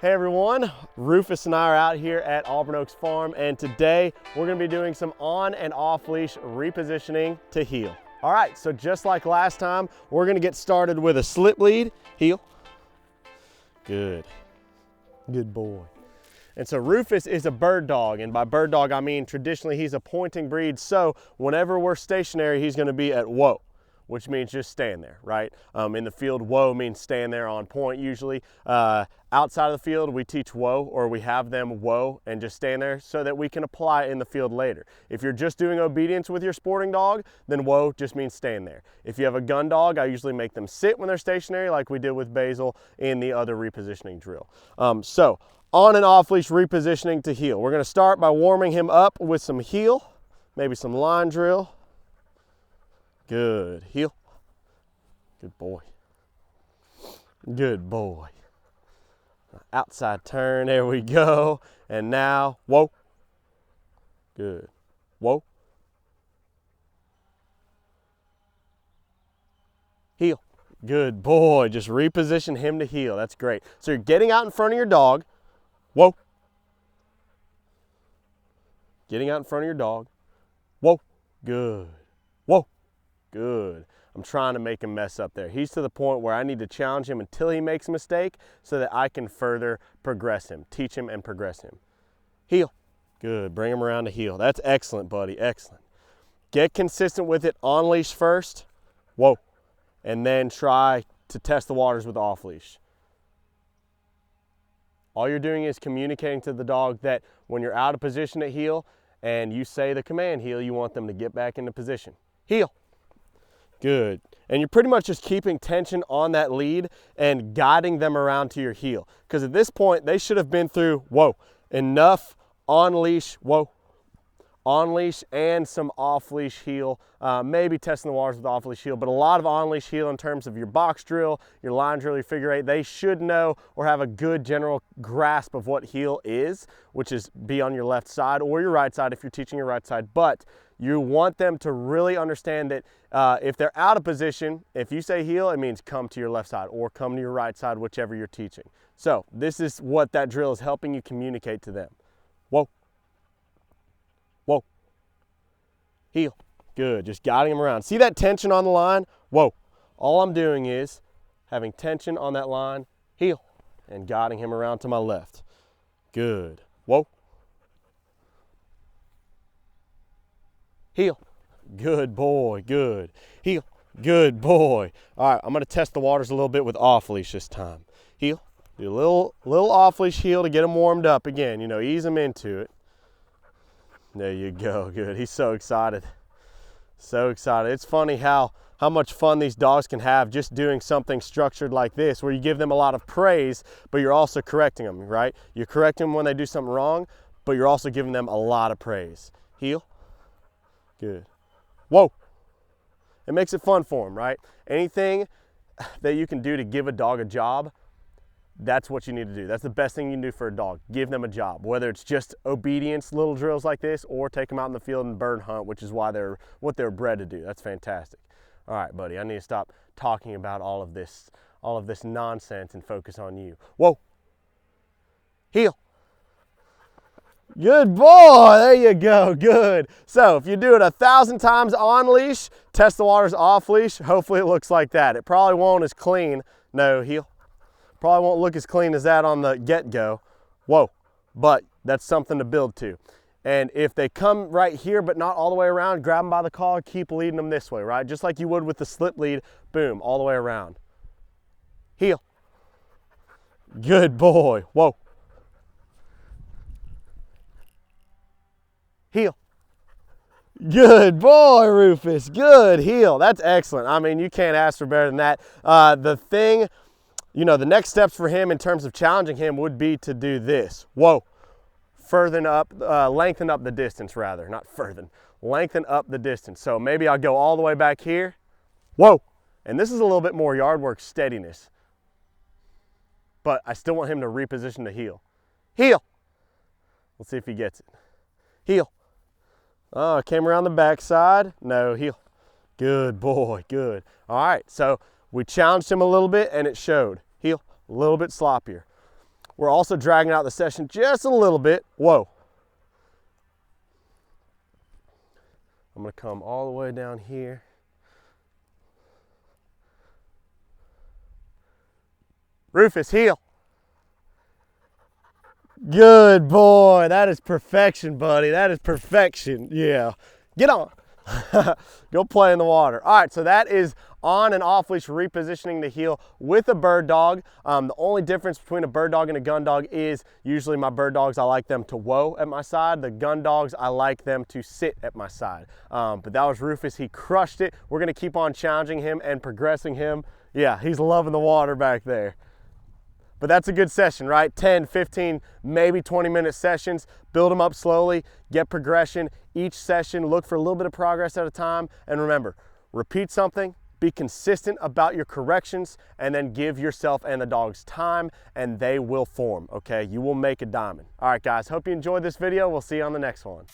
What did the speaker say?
Hey everyone, Rufus and I are out here at Auburn Oaks Farm, and today we're going to be doing some on and off leash repositioning to heel. All right, so just like last time, we're going to get started with a slip lead, heel. Good boy. And so Rufus is a bird dog, and by bird dog I mean traditionally he's a pointing breed, so whenever we're stationary he's going to be at whoa, which means just stand there, right? In the field, whoa means stand there on point usually. Outside of the field, we teach whoa, or we have them whoa and just stand there so that we can apply it in the field later. If you're just doing obedience with your sporting dog, then whoa just means stand there. If you have a gun dog, I usually make them sit when they're stationary like we did with Basil in the other repositioning drill. So on and off leash repositioning to heel. We're gonna start by warming him up with some heel, maybe some line drill. Good, heel. Good boy. Good boy. Outside turn, there we go. And now, whoa. Good. Whoa. Heel. Good boy. Just reposition him to heel. That's great. So you're getting out in front of your dog. Whoa. Getting out in front of your dog. Whoa. Good. Whoa. Good. I'm trying to make him mess up there. He's to the point where I need to challenge him until he makes a mistake so that I can further progress him, teach him and progress him. Heel. Good. Bring him around to heel. That's excellent, buddy. Excellent. Get consistent with it on leash first. Whoa. And then try to test the waters with off leash. All you're doing is communicating to the dog that when you're out of position at heel and you say the command heel, you want them to get back into position. Heel. Good. And you're pretty much just keeping tension on that lead and guiding them around to your heel. Because at this point, they should have been through, whoa, enough on leash, whoa, on leash and some off leash heel. Maybe testing the waters with off leash heel, but a lot of on leash heel in terms of your box drill, your line drill, your figure eight, they should know or have a good general grasp of what heel is, which is be on your left side or your right side if you're teaching your right side. But you want them to really understand that if they're out of position, if you say heel, it means come to your left side or come to your right side, whichever you're teaching. So this is what that drill is helping you communicate to them. Whoa. Whoa. Heel. Good. Just guiding them around. See that tension on the line? Whoa. All I'm doing is having tension on that line, heel, and guiding him around to my left. Good. Whoa. Heel. Good boy. Good. Heel. Good boy. All right, I'm going to test the waters a little bit with off leash this time. Heel. Do a little off leash heel to get him warmed up again. You know, ease him into it. There you go. Good. He's so excited. So excited. It's funny how much fun these dogs can have just doing something structured like this, where you give them a lot of praise, but you're also correcting them, right? You correct them when they do something wrong, but you're also giving them a lot of praise. Heel. Good. Whoa. It makes it fun for them, right? Anything that you can do to give a dog a job, that's what you need to do. That's the best thing you can do for a dog. Give them a job, whether it's just obedience, little drills like this, or take them out in the field and bird hunt, which is what they're bred to do. That's fantastic. All right, buddy, I need to stop talking about all of this nonsense and focus on you. Whoa. Heel. Good boy, there you go, good. So if you do it 1,000 times on leash, test the waters off leash, hopefully it looks like that. It probably won't as clean, no, heel. Probably won't look as clean as that on the get-go. Whoa, but that's something to build to. And if they come right here but not all the way around, grab them by the collar, keep leading them this way, right? Just like you would with the slip lead, boom, all the way around. Heel. Good boy, whoa. Heel. Good boy, Rufus. Good heel. That's excellent. I mean, you can't ask for better than that. The next steps for him in terms of challenging him would be to do this. Whoa. Lengthen up the distance rather, not further. Lengthen up the distance. So maybe I'll go all the way back here. Whoa. And this is a little bit more yard work steadiness. But I still want him to reposition the heel. Heel. Let's see if he gets it. Heel. Oh, came around the backside. No, heel. Good boy, good. All right, so we challenged him a little bit and it showed. Heel, a little bit sloppier. We're also dragging out the session just a little bit. Whoa. I'm gonna come all the way down here. Rufus, heel. Good boy. That is perfection, buddy. That is perfection. Yeah. Get on. Go play in the water. All right, so that is on and off leash repositioning the heel with a bird dog. The only difference between a bird dog and a gun dog is usually my bird dogs, I like them to whoa at my side. The gun dogs, I like them to sit at my side. But that was Rufus. He crushed it. We're going to keep on challenging him and progressing him. Yeah, he's loving the water back there. But that's a good session, right? 10, 15, maybe 20-minute sessions. Build them up slowly, get progression. Each session, look for a little bit of progress at a time. And remember, repeat something, be consistent about your corrections, and then give yourself and the dogs time, and they will form, okay? You will make a diamond. All right, guys, hope you enjoyed this video. We'll see you on the next one.